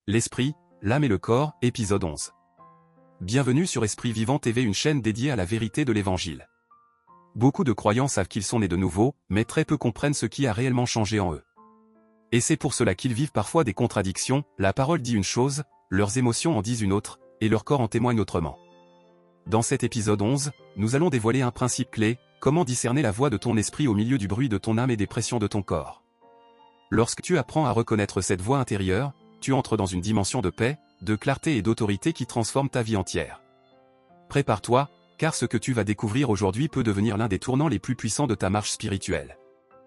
L'esprit, l'âme et le corps, épisode 11. Bienvenue sur Esprit Vivant TV, une chaîne dédiée à la vérité de l'Évangile. Beaucoup de croyants savent qu'ils sont nés de nouveau, mais très peu comprennent ce qui a réellement changé en eux. Et c'est pour cela qu'ils vivent parfois des contradictions, la parole dit une chose, leurs émotions en disent une autre, et leur corps en témoigne autrement. Dans cet épisode 11, nous allons dévoiler un principe clé, comment discerner la voix de ton esprit au milieu du bruit de ton âme et des pressions de ton corps. Lorsque tu apprends à reconnaître cette voix intérieure, tu entres dans une dimension de paix, de clarté et d'autorité qui transforme ta vie entière. Prépare-toi, car ce que tu vas découvrir aujourd'hui peut devenir l'un des tournants les plus puissants de ta marche spirituelle.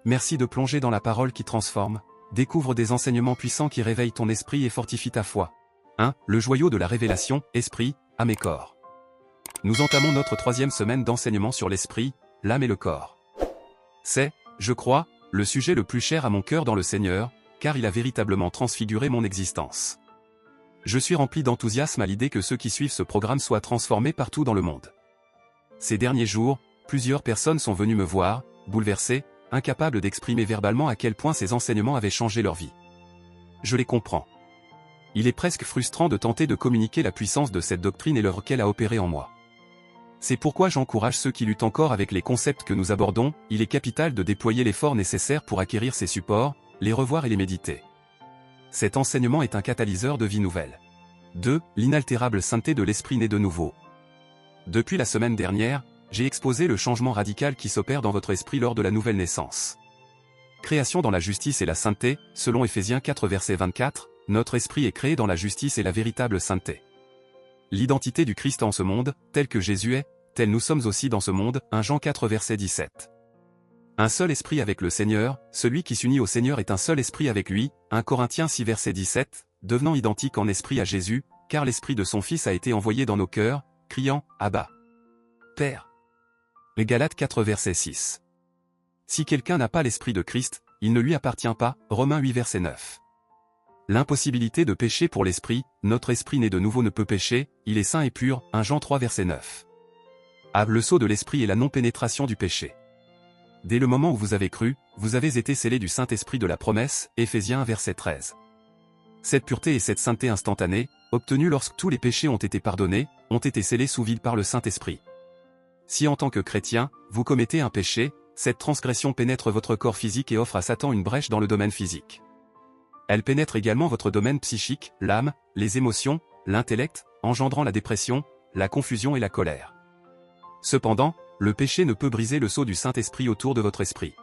Merci de plonger dans la parole qui transforme, découvre des enseignements puissants qui réveillent ton esprit et fortifient ta foi. 1. Le joyau de la révélation, esprit, âme et corps. Nous entamons notre 3e semaine d'enseignement sur l'esprit, l'âme et le corps. C'est, je crois, le sujet le plus cher à mon cœur dans le Seigneur, car il a véritablement transfiguré mon existence. Je suis rempli d'enthousiasme à l'idée que ceux qui suivent ce programme soient transformés partout dans le monde. Ces derniers jours, plusieurs personnes sont venues me voir, bouleversées, incapables d'exprimer verbalement à quel point ces enseignements avaient changé leur vie. Je les comprends. Il est presque frustrant de tenter de communiquer la puissance de cette doctrine et l'œuvre qu'elle a opérée en moi. C'est pourquoi j'encourage ceux qui luttent encore avec les concepts que nous abordons, il est capital de déployer l'effort nécessaire pour acquérir ces supports, les revoir et les méditer. Cet enseignement est un catalyseur de vie nouvelle. 2. L'inaltérable sainteté de l'esprit né de nouveau. Depuis la semaine dernière, j'ai exposé le changement radical qui s'opère dans votre esprit lors de la nouvelle naissance. Création dans la justice et la sainteté, selon Ephésiens 4 verset 24, notre esprit est créé dans la justice et la véritable sainteté. L'identité du Christ en ce monde, tel que Jésus est, tel nous sommes aussi dans ce monde, 1 Jean 4 verset 17. Un seul esprit avec le Seigneur, celui qui s'unit au Seigneur est un seul esprit avec lui, 1 Corinthiens 6 verset 17, devenant identique en esprit à Jésus, car l'esprit de son Fils a été envoyé dans nos cœurs, criant, Abba, Père. Les Galates 4 verset 6. Si quelqu'un n'a pas l'esprit de Christ, il ne lui appartient pas, Romains 8 verset 9. L'impossibilité de pécher pour l'esprit, notre esprit né de nouveau ne peut pécher, il est saint et pur, 1 Jean 3 verset 9. Le sceau de l'esprit est la non-pénétration du péché. Dès le moment où vous avez cru, vous avez été scellés du Saint-Esprit de la promesse, Ephésiens 1 verset 13. Cette pureté et cette sainteté instantanée, obtenues lorsque tous les péchés ont été pardonnés, ont été scellés sous vide par le Saint-Esprit. Si en tant que chrétien, vous commettez un péché, cette transgression pénètre votre corps physique et offre à Satan une brèche dans le domaine physique. Elle pénètre également votre domaine psychique, l'âme, les émotions, l'intellect, engendrant la dépression, la confusion et la colère. Cependant, le péché ne peut briser le sceau du Saint-Esprit autour de votre esprit.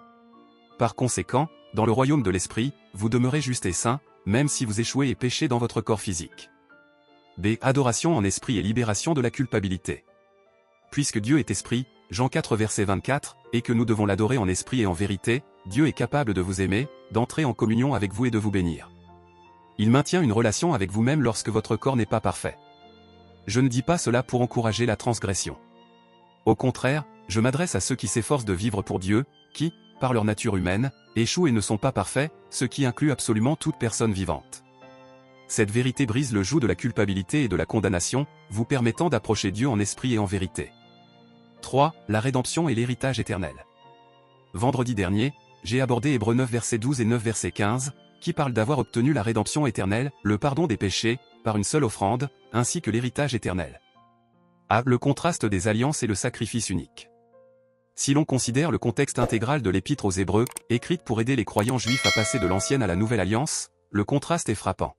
Par conséquent, dans le royaume de l'esprit, vous demeurez juste et saint, même si vous échouez et péchez dans votre corps physique. B. Adoration en esprit et libération de la culpabilité. Puisque Dieu est esprit, Jean 4 verset 24, et que nous devons l'adorer en esprit et en vérité, Dieu est capable de vous aimer, d'entrer en communion avec vous et de vous bénir. Il maintient une relation avec vous-même lorsque votre corps n'est pas parfait. Je ne dis pas cela pour encourager la transgression. Au contraire, je m'adresse à ceux qui s'efforcent de vivre pour Dieu, qui, par leur nature humaine, échouent et ne sont pas parfaits, ce qui inclut absolument toute personne vivante. Cette vérité brise le joug de la culpabilité et de la condamnation, vous permettant d'approcher Dieu en esprit et en vérité. 3. La rédemption et l'héritage éternel. Vendredi dernier, j'ai abordé Hébreux 9 verset 12 et 9 verset 15, qui parlent d'avoir obtenu la rédemption éternelle, le pardon des péchés, par une seule offrande, ainsi que l'héritage éternel. Le contraste des alliances et le sacrifice unique. Si l'on considère le contexte intégral de l'épître aux Hébreux, écrite pour aider les croyants juifs à passer de l'ancienne à la nouvelle alliance, le contraste est frappant.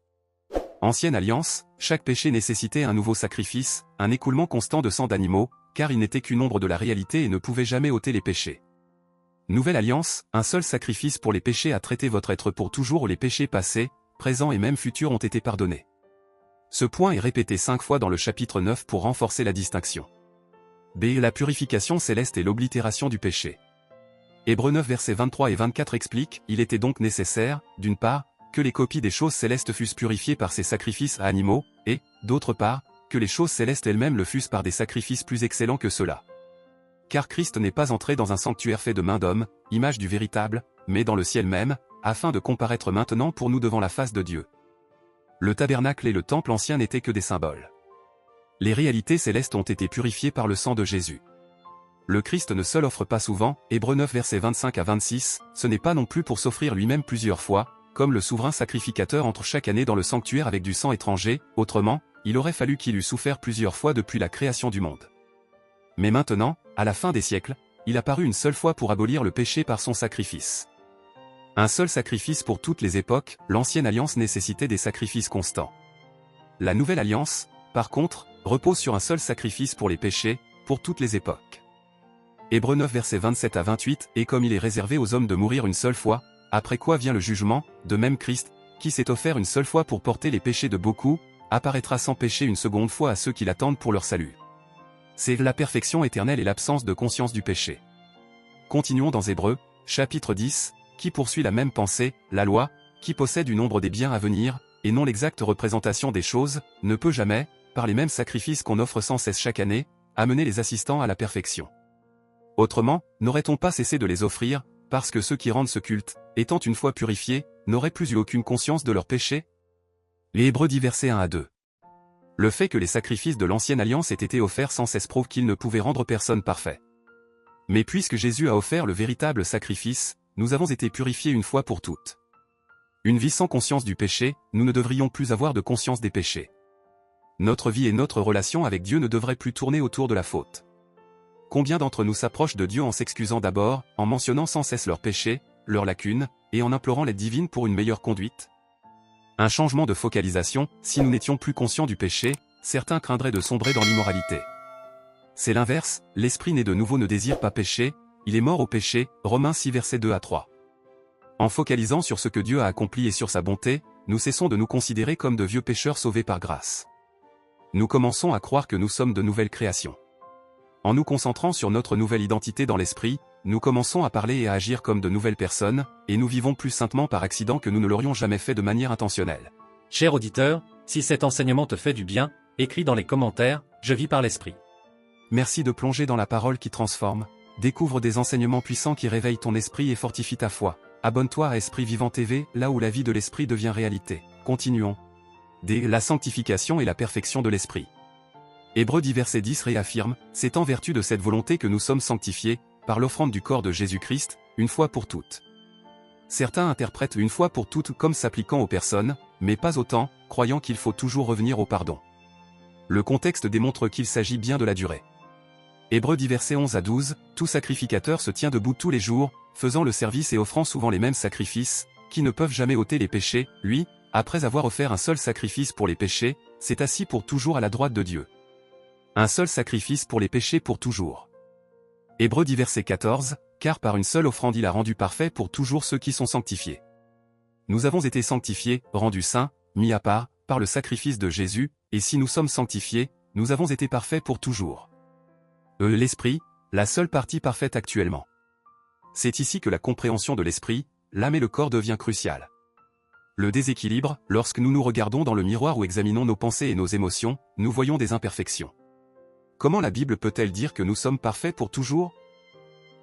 Ancienne alliance, chaque péché nécessitait un nouveau sacrifice, un écoulement constant de sang d'animaux, car il n'était qu'une ombre de la réalité et ne pouvait jamais ôter les péchés. Nouvelle alliance, un seul sacrifice pour les péchés a traité votre être pour toujours où les péchés passés, présents et même futurs ont été pardonnés. Ce point est répété 5 fois dans le chapitre 9 pour renforcer la distinction. B. La purification céleste et l'oblitération du péché. Hébreux 9 versets 23 et 24 explique, il était donc nécessaire, d'une part, que les copies des choses célestes fussent purifiées par ces sacrifices à animaux, et, d'autre part, que les choses célestes elles-mêmes le fussent par des sacrifices plus excellents que ceux-là. Car Christ n'est pas entré dans un sanctuaire fait de main d'homme, image du véritable, mais dans le ciel même, afin de comparaître maintenant pour nous devant la face de Dieu. Le tabernacle et le temple ancien n'étaient que des symboles. Les réalités célestes ont été purifiées par le sang de Jésus. Le Christ ne se l'offre pas souvent, Hébreux 9 versets 25 à 26, ce n'est pas non plus pour s'offrir lui-même plusieurs fois, comme le souverain sacrificateur entre chaque année dans le sanctuaire avec du sang étranger, autrement, il aurait fallu qu'il eût souffert plusieurs fois depuis la création du monde. Mais maintenant, à la fin des siècles, il a paru une seule fois pour abolir le péché par son sacrifice. Un seul sacrifice pour toutes les époques, l'ancienne alliance nécessitait des sacrifices constants. La nouvelle alliance, par contre, repose sur un seul sacrifice pour les péchés, pour toutes les époques. Hébreux 9 versets 27 à 28, et comme il est réservé aux hommes de mourir une seule fois, après quoi vient le jugement, de même Christ, qui s'est offert une seule fois pour porter les péchés de beaucoup, apparaîtra sans péché une seconde fois à ceux qui l'attendent pour leur salut. C'est la perfection éternelle et l'absence de conscience du péché. Continuons dans Hébreux, chapitre 10, qui poursuit la même pensée, la loi, qui possède du nombre des biens à venir, et non l'exacte représentation des choses, ne peut jamais, par les mêmes sacrifices qu'on offre sans cesse chaque année, amener les assistants à la perfection. Autrement, n'aurait-on pas cessé de les offrir, parce que ceux qui rendent ce culte, étant une fois purifiés, n'auraient plus eu aucune conscience de leur péché? Les Hébreux 10 versets 1 à 2. Le fait que les sacrifices de l'ancienne alliance aient été offerts sans cesse prouve qu'ils ne pouvaient rendre personne parfait. Mais puisque Jésus a offert le véritable sacrifice, nous avons été purifiés une fois pour toutes. Une vie sans conscience du péché, nous ne devrions plus avoir de conscience des péchés. Notre vie et notre relation avec Dieu ne devraient plus tourner autour de la faute. Combien d'entre nous s'approchent de Dieu en s'excusant d'abord, en mentionnant sans cesse leurs péchés, leurs lacunes, et en implorant l'aide divine pour une meilleure conduite? Un changement de focalisation, si nous n'étions plus conscients du péché, certains craindraient de sombrer dans l'immoralité. C'est l'inverse, l'esprit né de nouveau ne désire pas pécher, il est mort au péché, Romains 6 versets 2 à 3. En focalisant sur ce que Dieu a accompli et sur sa bonté, nous cessons de nous considérer comme de vieux pécheurs sauvés par grâce. Nous commençons à croire que nous sommes de nouvelles créations. En nous concentrant sur notre nouvelle identité dans l'esprit, nous commençons à parler et à agir comme de nouvelles personnes, et nous vivons plus saintement par accident que nous ne l'aurions jamais fait de manière intentionnelle. Cher auditeur, si cet enseignement te fait du bien, écris dans les commentaires « Je vis par l'Esprit ». Merci de plonger dans la parole qui transforme. Découvre des enseignements puissants qui réveillent ton esprit et fortifient ta foi. Abonne-toi à Esprit Vivant TV, là où la vie de l'esprit devient réalité. Continuons. La sanctification et la perfection de l'esprit. Hébreux 10 verset 10 réaffirme, c'est en vertu de cette volonté que nous sommes sanctifiés, par l'offrande du corps de Jésus-Christ, une fois pour toutes. Certains interprètent une fois pour toutes comme s'appliquant aux personnes, mais pas autant, croyant qu'il faut toujours revenir au pardon. Le contexte démontre qu'il s'agit bien de la durée. Hébreux 10 versets 11 à 12, tout sacrificateur se tient debout tous les jours, faisant le service et offrant souvent les mêmes sacrifices, qui ne peuvent jamais ôter les péchés, lui, après avoir offert un seul sacrifice pour les péchés, s'est assis pour toujours à la droite de Dieu. Un seul sacrifice pour les péchés pour toujours. Hébreux 10 verset 14, car par une seule offrande il a rendu parfait pour toujours ceux qui sont sanctifiés. Nous avons été sanctifiés, rendus saints, mis à part, par le sacrifice de Jésus, et si nous sommes sanctifiés, nous avons été parfaits pour toujours. L'esprit, la seule partie parfaite actuellement. C'est ici que la compréhension de l'esprit, l'âme et le corps devient cruciale. Le déséquilibre, lorsque nous nous regardons dans le miroir ou examinons nos pensées et nos émotions, nous voyons des imperfections. Comment la Bible peut-elle dire que nous sommes parfaits pour toujours?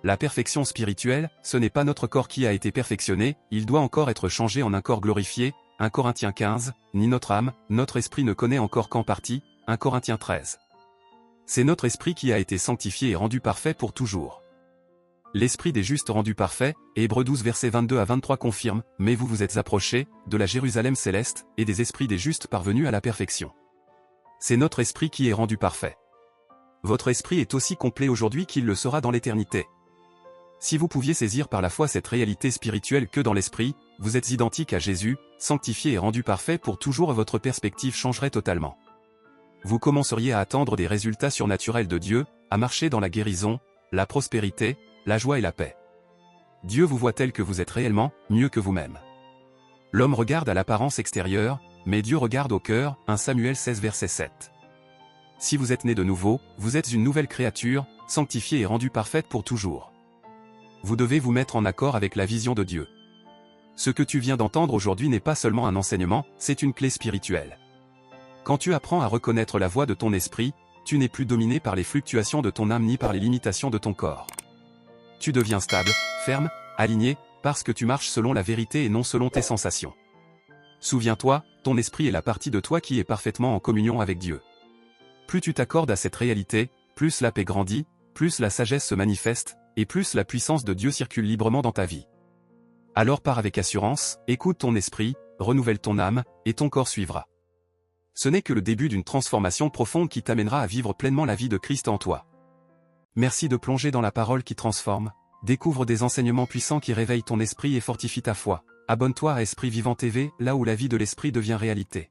La perfection spirituelle, ce n'est pas notre corps qui a été perfectionné, il doit encore être changé en un corps glorifié, 1 Corinthiens 15, ni notre âme, notre esprit ne connaît encore qu'en partie, 1 Corinthiens 13. C'est notre esprit qui a été sanctifié et rendu parfait pour toujours. L'esprit des justes rendu parfait, Hébreux 12 versets 22 à 23 confirme, mais vous vous êtes approchés, de la Jérusalem céleste, et des esprits des justes parvenus à la perfection. C'est notre esprit qui est rendu parfait. Votre esprit est aussi complet aujourd'hui qu'il le sera dans l'éternité. Si vous pouviez saisir par la foi cette réalité spirituelle que dans l'esprit, vous êtes identique à Jésus, sanctifié et rendu parfait pour toujours, votre perspective changerait totalement. Vous commenceriez à attendre des résultats surnaturels de Dieu, à marcher dans la guérison, la prospérité, la joie et la paix. Dieu vous voit tel que vous êtes réellement, mieux que vous-même. L'homme regarde à l'apparence extérieure, mais Dieu regarde au cœur, 1 Samuel 16 verset 7. Si vous êtes né de nouveau, vous êtes une nouvelle créature, sanctifiée et rendue parfaite pour toujours. Vous devez vous mettre en accord avec la vision de Dieu. Ce que tu viens d'entendre aujourd'hui n'est pas seulement un enseignement, c'est une clé spirituelle. Quand tu apprends à reconnaître la voix de ton esprit, tu n'es plus dominé par les fluctuations de ton âme ni par les limitations de ton corps. Tu deviens stable, ferme, aligné, parce que tu marches selon la vérité et non selon tes sensations. Souviens-toi, ton esprit est la partie de toi qui est parfaitement en communion avec Dieu. Plus tu t'accordes à cette réalité, plus la paix grandit, plus la sagesse se manifeste, et plus la puissance de Dieu circule librement dans ta vie. Alors pars avec assurance, écoute ton esprit, renouvelle ton âme, et ton corps suivra. Ce n'est que le début d'une transformation profonde qui t'amènera à vivre pleinement la vie de Christ en toi. Merci de plonger dans la parole qui transforme, découvre des enseignements puissants qui réveillent ton esprit et fortifient ta foi. Abonne-toi à Esprit Vivant TV, là où la vie de l'esprit devient réalité.